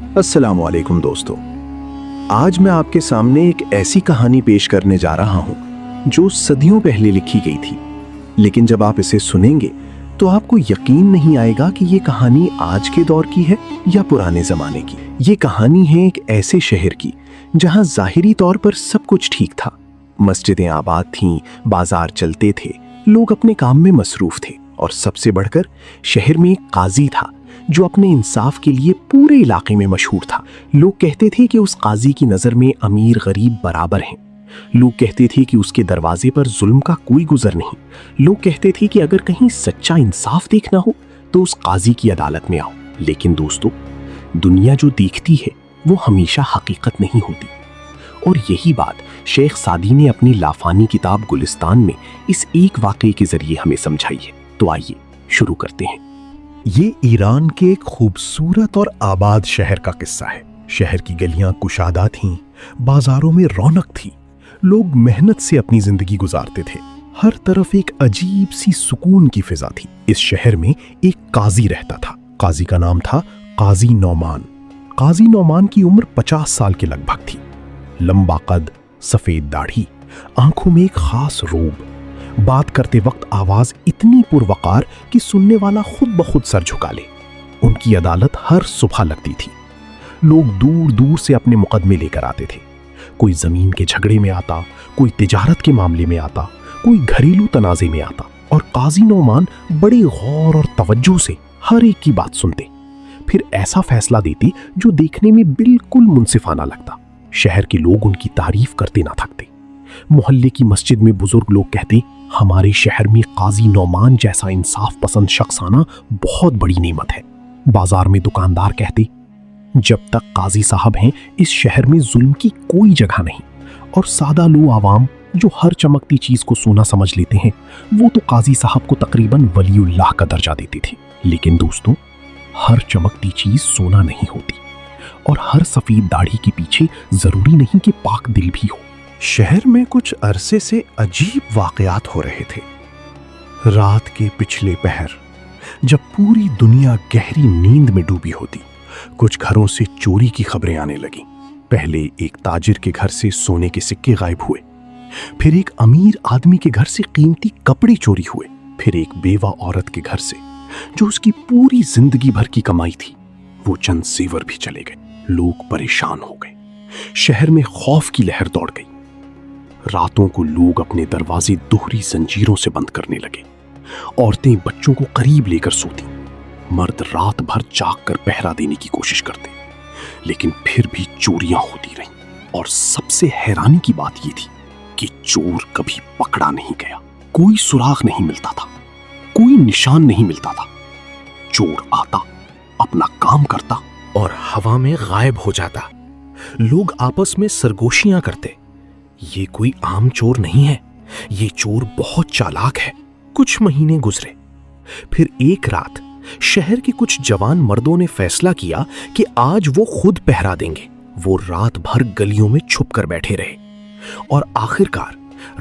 अस्सलाम वालेकुम दोस्तों। आज मैं आपके सामने एक ऐसी कहानी पेश करने जा रहा हूं जो सदियों पहले लिखी गई थी, लेकिन जब आप इसे सुनेंगे तो आपको यकीन नहीं आएगा कि ये कहानी आज के दौर की है या पुराने जमाने की। ये कहानी है एक ऐसे शहर की जहां जाहिरी तौर पर सब कुछ ठीक था। मस्जिदें आबाद थीं, बाजार चलते थे, लोग अपने काम में मसरूफ थे और सबसे बढ़कर शहर में एक काजी था जो अपने इंसाफ के लिए पूरे इलाके में मशहूर था। लोग कहते थे कि उस काजी की नज़र में अमीर गरीब बराबर हैं। लोग कहते थे कि उसके दरवाजे पर जुल्म का कोई गुजर नहीं। लोग कहते थे कि अगर कहीं सच्चा इंसाफ देखना हो तो उस काजी की अदालत में आओ। लेकिन दोस्तों, दुनिया जो देखती है वो हमेशा हकीकत नहीं होती, और यही बात शेख सादी ने अपनी लाफानी किताब गुलिस्तान में इस एक वाक़े के जरिए हमें समझाई है। तो आइए शुरू करते हैं। ये ईरान के एक खूबसूरत और आबाद शहर का किस्सा है। शहर की गलियां कुशादा थीं, बाजारों में रौनक थी, लोग मेहनत से अपनी जिंदगी गुजारते थे। हर तरफ एक अजीब सी सुकून की फिजा थी। इस शहर में एक काजी रहता था। काजी का नाम था काजी नौमान। काजी नौमान की उम्र 50 साल के लगभग थी। लंबा कद, सफेद दाढ़ी, आंखों में एक खास रोब। बात करते वक्त आवाज इतनी पुरवकार कि सुनने वाला खुद ब खुद सर झुका ले। उनकी अदालत हर सुबह लगती थी। लोग दूर दूर से अपने मुकदमे लेकर आते थे। कोई जमीन के झगड़े में आता, कोई तिजारत के मामले में आता, कोई घरेलू तनाजे में आता, और काजी नौमान बड़े गौर और तवज्जो से हर एक की बात सुनते, फिर ऐसा फैसला देते जो देखने में बिल्कुल मुंसिफाना लगता। शहर के लोग उनकी तारीफ करते ना थकते। मोहल्ले की मस्जिद में बुजुर्ग लोग कहते, हमारे शहर में काजी नौमान जैसा इंसाफ पसंद शख्स आना बहुत बड़ी नेमत है। बाजार में दुकानदार कहते, जब तक काजी साहब हैं इस शहर में जुल्म की कोई जगह नहीं। और सादा लो आवाम जो हर चमकती चीज को सोना समझ लेते हैं, वो तो काजी साहब को तकरीबन वलीउल्लाह का दर्जा देते थे। लेकिन दोस्तों, हर चमकती चीज सोना नहीं होती, और हर सफेद दाढ़ी के पीछे जरूरी नहीं कि पाक दिल भी हो। शहर में कुछ अरसे से अजीब वाकयात हो रहे थे। रात के पिछले पहर, जब पूरी दुनिया गहरी नींद में डूबी होती, कुछ घरों से चोरी की खबरें आने लगीं। पहले एक ताजिर के घर से सोने के सिक्के गायब हुए, फिर एक अमीर आदमी के घर से कीमती कपड़े चोरी हुए, फिर एक बेवा औरत के घर से जो उसकी पूरी जिंदगी भर की कमाई थी, वो चंद जेवर भी चले गए। लोग परेशान हो गए। शहर में खौफ की लहर दौड़ गई। रातों को लोग अपने दरवाजे दोहरी जंजीरों से बंद करने लगे। औरतें बच्चों को करीब लेकर सोती। मर्द रात भर जाग कर पहरा देने की कोशिश करते, लेकिन फिर भी चोरियां होती रहीं। और सबसे हैरानी की बात यह थी कि चोर कभी पकड़ा नहीं गया। कोई सुराग नहीं मिलता था, कोई निशान नहीं मिलता था। चोर आता, अपना काम करता और हवा में गायब हो जाता। लोग आपस में सरगोशियां करते, ये कोई आम चोर नहीं है, ये चोर बहुत चालाक है। कुछ महीने गुजरे, फिर एक रात शहर के कुछ जवान मर्दों ने फैसला किया कि आज वो खुद पहरा देंगे। वो रात भर गलियों में छुप कर बैठे रहे, और आखिरकार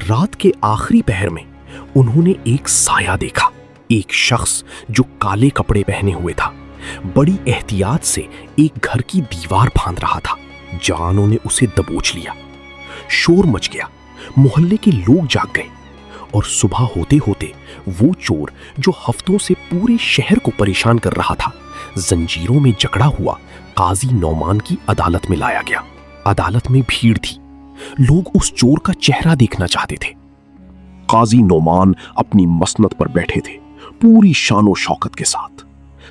रात के आखिरी पहर में उन्होंने एक साया देखा। एक शख्स जो काले कपड़े पहने हुए था, बड़ी एहतियात से एक घर की दीवार फांद रहा था। जवानों ने उसे दबोच लिया। शोर मच गया, मोहल्ले के लोग जाग गए, और सुबह होते होते वो चोर जो हफ्तों से पूरे शहर को परेशान कर रहा था, जंजीरों में जकड़ा हुआ काजी नौमान की अदालत में लाया गया। अदालत में भीड़ थी। लोग उस चोर का चेहरा देखना चाहते थे। काजी नौमान अपनी मसनद पर बैठे थे, पूरी शानो शौकत के साथ।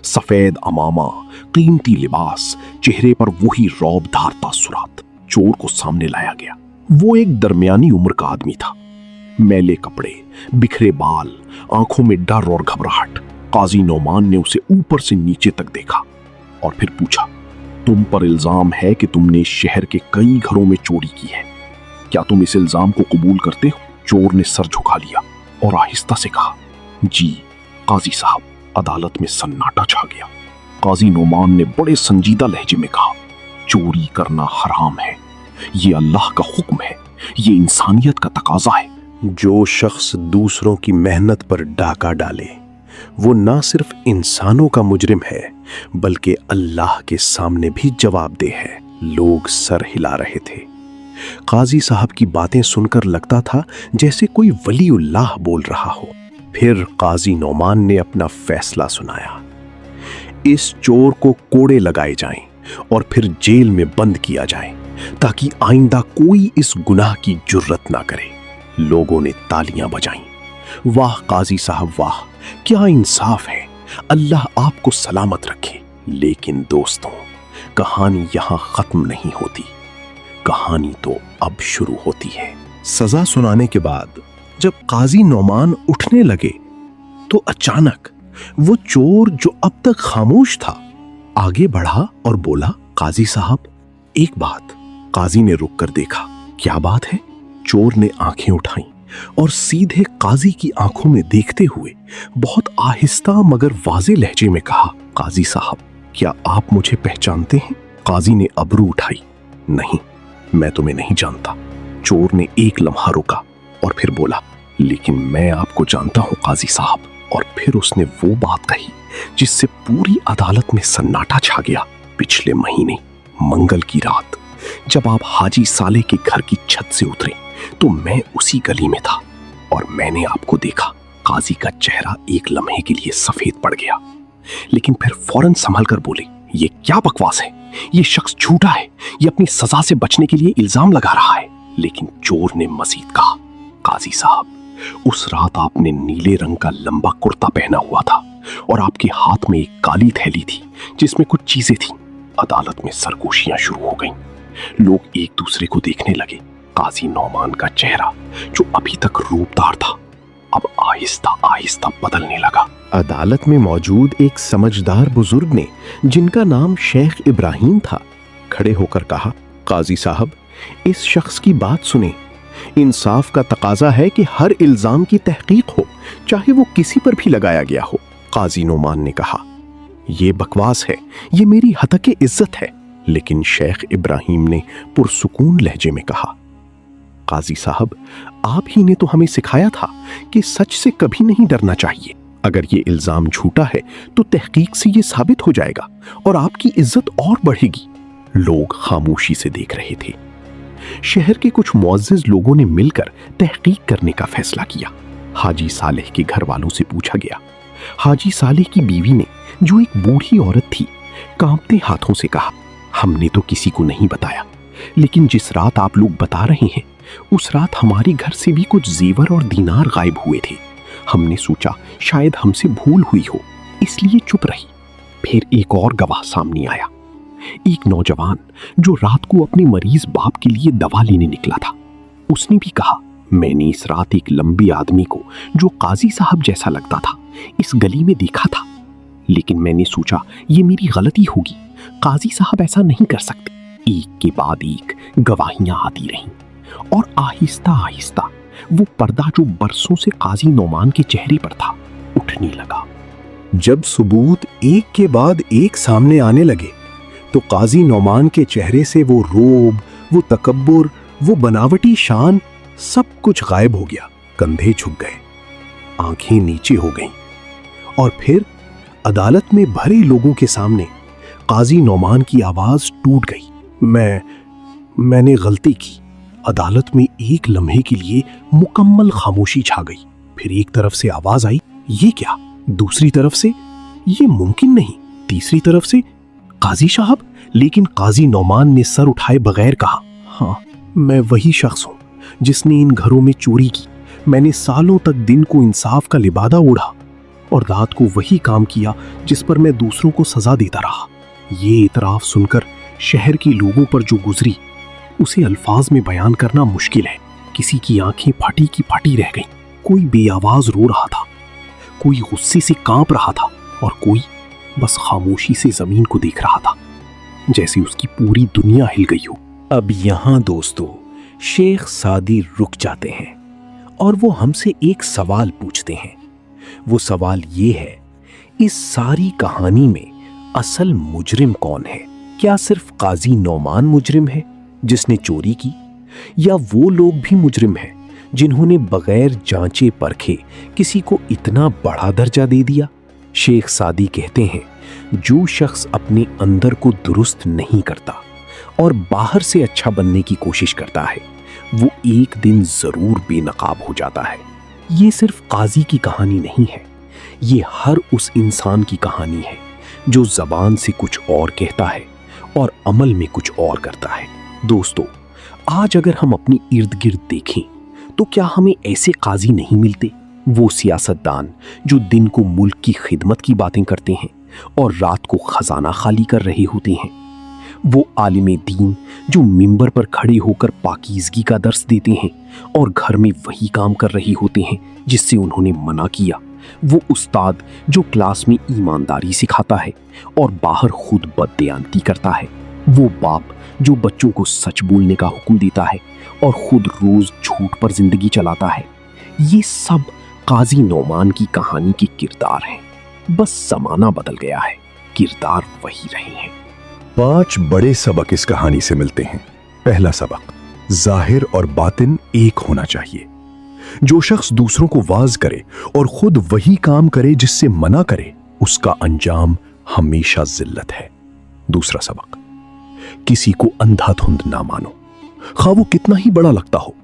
सफेद अमामा, कीमती लिबास, चेहरे पर वही रौब धारता सुरात। चोर को सामने लाया गया। वो एक दरमियानी उम्र का आदमी था। मैले कपड़े, बिखरे बाल, आंखों में डर और घबराहट। काजी नौमान ने उसे ऊपर से नीचे तक देखा और फिर पूछा, तुम पर इल्जाम है कि तुमने शहर के कई घरों में चोरी की है, क्या तुम इस इल्जाम को कबूल करते हो? चोर ने सर झुका लिया और आहिस्ता से कहा, जी काजी साहब। अदालत में सन्नाटा छा गया। काजी नौमान ने बड़े संजीदा लहजे में कहा, चोरी करना हराम है, ये अल्लाह का हुक्म है, ये इंसानियत का तकाजा है। जो शख्स दूसरों की मेहनत पर डाका डाले, وہ نہ صرف انسانوں کا مجرم ہے بلکہ اللہ کے سامنے بھی جواب دہ ہے۔ لوگ سر ہلا رہے تھے۔ قاضی صاحب کی باتیں سن کر لگتا تھا جیسے کوئی ولی اللہ بول رہا ہو۔ پھر قاضی نعمان نے اپنا فیصلہ سنایا۔ اس چور کو کوڑے لگائے جائیں اور پھر جیل میں بند کیا جائے تاکہ آئندہ کوئی اس گناہ کی جرت نہ کرے۔ لوگوں نے تالیاں بجائیں۔ واہ قاضی صاحب واہ، کیا انصاف ہے، اللہ آپ کو سلامت رکھے۔ لیکن دوستوں، کہانی یہاں ختم نہیں ہوتی، کہانی تو اب شروع ہوتی ہے۔ سزا سنانے کے بعد جب قاضی نعمان اٹھنے لگے تو اچانک وہ چور جو اب تک خاموش تھا آگے بڑھا اور بولا، قاضی صاحب ایک بات۔ قاضی نے رک کر دیکھا۔ کیا بات ہے؟ چور نے آنکھیں اٹھائیں اور سیدھے قاضی کی آنکھوں میں دیکھتے ہوئے بہت آہستہ مگر واضح لہجے میں کہا، قاضی صاحب کیا آپ مجھے پہچانتے ہیں؟ قاضی نے ابرو اٹھائی۔ نہیں، میں تمہیں نہیں جانتا۔ چور نے ایک لمحہ رکا اور پھر بولا، لیکن میں آپ کو جانتا ہوں قاضی صاحب۔ اور پھر اس نے وہ بات کہی جس سے پوری عدالت میں سناٹا چھا گیا۔ پچھلے مہینے منگل کی رات جب آپ حاجی صالح کے گھر کی چھت سے اترے تو میں اسی گلی میں تھا اور میں نے آپ کو دیکھا۔ قاضی کا چہرہ ایک لمحے کے لیے سفید پڑ گیا، لیکن پھر فوراً سنبھل کر بولے، یہ کیا بکواس ہے، یہ شخص جھوٹا ہے، یہ اپنی سزا سے بچنے کے لیے الزام لگا رہا ہے۔ لیکن چور نے مزید کہا، قاضی صاحب اس رات آپ نے نیلے رنگ کا لمبا کرتا پہنا ہوا تھا اور آپ کے ہاتھ میں ایک کالی تھیلی تھی جس میں کچھ چیزیں تھیں۔ عدالت میں سرگوشیاں شروع ہو گئیں، لوگ ایک دوسرے کو دیکھنے لگے۔ قاضی نعمان کا چہرہ جو ابھی تک روپدار تھا اب آہستہ آہستہ بدلنے لگا۔ عدالت میں موجود ایک سمجھدار بزرگ نے جن کا نام شیخ ابراہیم تھا کھڑے ہو کر کہا، قاضی صاحب اس شخص کی بات سنیں۔ انصاف کا تقاضا ہے کہ ہر الزام کی تحقیق ہو، چاہے وہ کسی پر بھی لگایا گیا ہو۔ قاضی نعمان نے کہا، یہ بکواس ہے، یہ میری ہتک عزت ہے۔ لیکن شیخ ابراہیم نے پرسکون لہجے میں کہا، قاضی صاحب آپ ہی نے تو ہمیں سکھایا تھا کہ سچ سے کبھی نہیں ڈرنا چاہیے۔ اگر یہ الزام جھوٹا ہے تو تحقیق سے یہ ثابت ہو جائے گا اور آپ کی عزت اور بڑھے گی۔ لوگ خاموشی سے دیکھ رہے تھے۔ شہر کے کچھ معزز لوگوں نے مل کر تحقیق کرنے کا فیصلہ کیا۔ حاجی صالح کے گھر والوں سے پوچھا گیا۔ حاجی صالح کی بیوی نے، جو ایک بوڑھی عورت تھی، کانپتے ہاتھوں سے کہا، ہم نے تو کسی کو نہیں بتایا، لیکن جس رات آپ لوگ بتا رہے ہیں اس رات ہمارے گھر سے بھی کچھ زیور اور دینار غائب ہوئے تھے۔ ہم نے سوچا شاید ہم سے بھول ہوئی ہو، اس لیے چپ رہی۔ پھر ایک اور گواہ سامنے آیا، ایک نوجوان جو رات کو اپنے مریض باپ کے لیے دوا لینے نکلا تھا۔ اس نے بھی کہا، میں نے اس رات ایک لمبے آدمی کو جو قاضی صاحب جیسا لگتا تھا اس گلی میں دیکھا تھا، لیکن میں نے سوچا یہ میری غلطی ہوگی، قاضی صاحب ایسا نہیں کر سکتے۔ ایک کے بعد ایک گواہیاں آتی رہیں اور آہستہ آہستہ وہ پردہ جو برسوں سے قاضی نعمان کے چہرے پر تھا اٹھنے لگا۔ جب ثبوت ایک کے بعد ایک سامنے آنے لگے تو قاضی نعمان کے چہرے سے وہ روب، وہ تکبر، وہ بناوٹی شان، سب کچھ غائب ہو گیا۔ کندھے جھک گئے، آنکھیں نیچے ہو گئیں، اور پھر عدالت میں بھرے لوگوں کے سامنے قاضی نعمان کی آواز ٹوٹ گئی، میں نے غلطی کی۔ عدالت میں ایک لمحے کے لیے مکمل خاموشی چھا گئی۔ پھر ایک طرف سے آواز آئی، یہ کیا؟ دوسری طرف سے، یہ ممکن نہیں۔ تیسری طرف سے، قاضی صاحب۔ لیکن قاضی نعمان نے سر اٹھائے بغیر کہا، ہاں میں وہی شخص ہوں جس نے ان گھروں میں چوری کی۔ میں نے سالوں تک دن کو انصاف کا لبادہ اوڑھا اور رات کو وہی کام کیا جس پر میں دوسروں کو سزا دیتا رہا۔ یہ اعتراف سن کر شہر کے لوگوں پر جو گزری اسے الفاظ میں بیان کرنا مشکل ہے۔ کسی کی آنکھیں پھٹی کی پھٹی رہ گئیں، کوئی بے آواز رو رہا تھا، کوئی غصے سے کانپ رہا تھا اور کوئی بس خاموشی سے زمین کو دیکھ رہا تھا جیسے اس کی پوری دنیا ہل گئی ہو۔ اب یہاں دوستو شیخ سعدی رک جاتے ہیں اور وہ ہم سے ایک سوال پوچھتے ہیں۔ وہ سوال یہ ہے، اس ساری کہانی میں اصل مجرم کون ہے؟ کیا صرف قاضی نعمان مجرم ہے جس نے چوری کی، یا وہ لوگ بھی مجرم ہیں جنہوں نے بغیر جانچے پرکھے کسی کو اتنا بڑا درجہ دے دیا؟ शेख सादी कहते हैं, जो शख्स अपने अंदर को दुरुस्त नहीं करता और बाहर से अच्छा बनने की कोशिश करता है, वो एक दिन जरूर बेनकाब हो जाता है। ये सिर्फ काजी की कहानी नहीं है, ये हर उस इंसान की कहानी है जो जबान से कुछ और कहता है और अमल में कुछ और करता है। दोस्तों, आज अगर हम अपनी इर्द गिर्द देखें तो क्या हमें ऐसे काजी नहीं मिलते? वो सियासतदान जो दिन को मुल्क की खिदमत की बातें करते हैं और रात को खजाना खाली कर रहे होते हैं। वो आलिमे दीन जो मिंबर पर खड़े होकर पाकीज़गी का दर्स देते हैं और घर में वही काम कर रहे होते हैं जिससे उन्होंने मना किया। वो उस्ताद जो क्लास में ईमानदारी सिखाता है और बाहर खुद बददयानती करता है। वो बाप जो बच्चों को सच बोलने का हुक्म देता है और खुद रोज झूठ पर जिंदगी चलाता है। ये सब काजी नौमान की कहानी के किरदार हैं। बस जमाना बदल गया है, किरदार वही रहे हैं। 5 बड़े सबक इस कहानी से मिलते हैं। पहला सबक, जाहिर और बातिन एक होना चाहिए। जो शख्स दूसरों को वाज करे और खुद वही काम करे जिससे मना करे, उसका अंजाम हमेशा जिल्लत है। दूसरा सबक, किसी को अंधाधुंध ना मानो, खा वो कितना ही बड़ा लगता हो।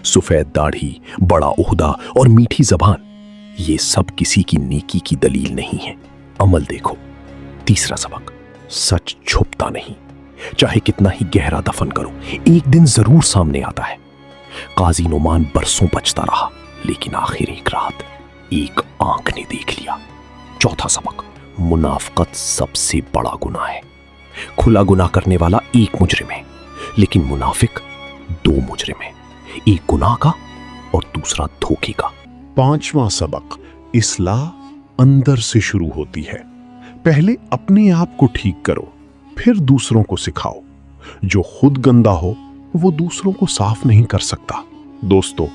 सफेद दाढ़ी, बड़ा ओहदा और मीठी जबान, ये सब किसी की नेकी की दलील नहीं है। अमल देखो। तीसरा सबक, सच छुपता नहीं, चाहे कितना ही गहरा दफन करो, एक दिन जरूर सामने आता है। काजी नोमान बरसों बचता रहा, लेकिन आखिर एक रात एक आंख ने देख लिया। चौथा सबक, मुनाफकत सबसे बड़ा गुनाह है। खुला गुनाह करने वाला एक मुजरिम है, लेकिन मुनाफिक 2 मुजरिम है, एक गुनाह का और दूसरा धोखे का। 5वां सबक, इस्लाह अंदर से शुरू होती है। पहले अपने आप को ठीक करो, फिर दूसरों को सिखाओ। जो खुद गंदा हो वो दूसरों को साफ नहीं कर सकता। दोस्तों,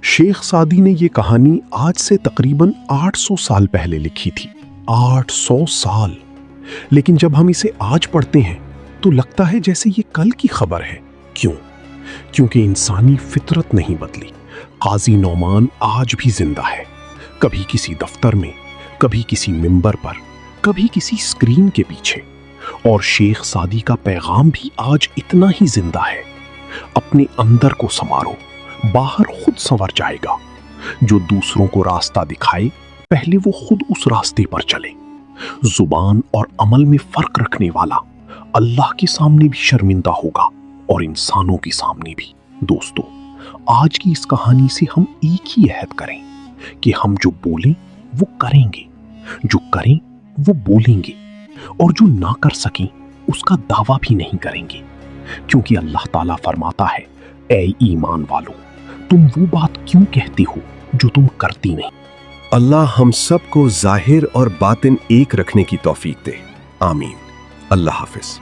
शेख सादी ने ये कहानी आज से तकरीबन 800 साल पहले लिखी थी। 800 साल। लेकिन जब हम इसे आज पढ़ते हैं तो लगता है जैसे ये कल की खबर है। क्यों? क्योंकि इंसानी फितरत नहीं बदली। काजी नौमान आज भी जिंदा है, कभी किसी दफ्तर में, कभी किसी मिंबर पर, कभी किसी स्क्रीन के पीछे। और शेख सादी का पैगाम भी आज इतना ही जिंदा है। अपने अंदर को संवारो, बाहर खुद संवर जाएगा। जो दूसरों को रास्ता दिखाए, पहले वो खुद उस रास्ते पर चले। जुबान और अमल में फर्क रखने वाला अल्लाह के सामने भी शर्मिंदा होगा और इंसानों के सामने भी। दोस्तों, आज की इस कहानी से हम एक ही अहद करें कि हम जो बोलें वो करेंगे, जो करें वो बोलेंगे, और जो ना कर सकें उसका दावा भी नहीं करेंगे। क्योंकि अल्लाह ताला फरमाता है, ऐ ईमान वालों, तुम वो बात क्यों कहते हो जो तुम करती नहीं। अल्लाह हम सब को जाहिर और बातिन एक रखने की तौफीक दे। आमीन। अल्लाह हाफिज।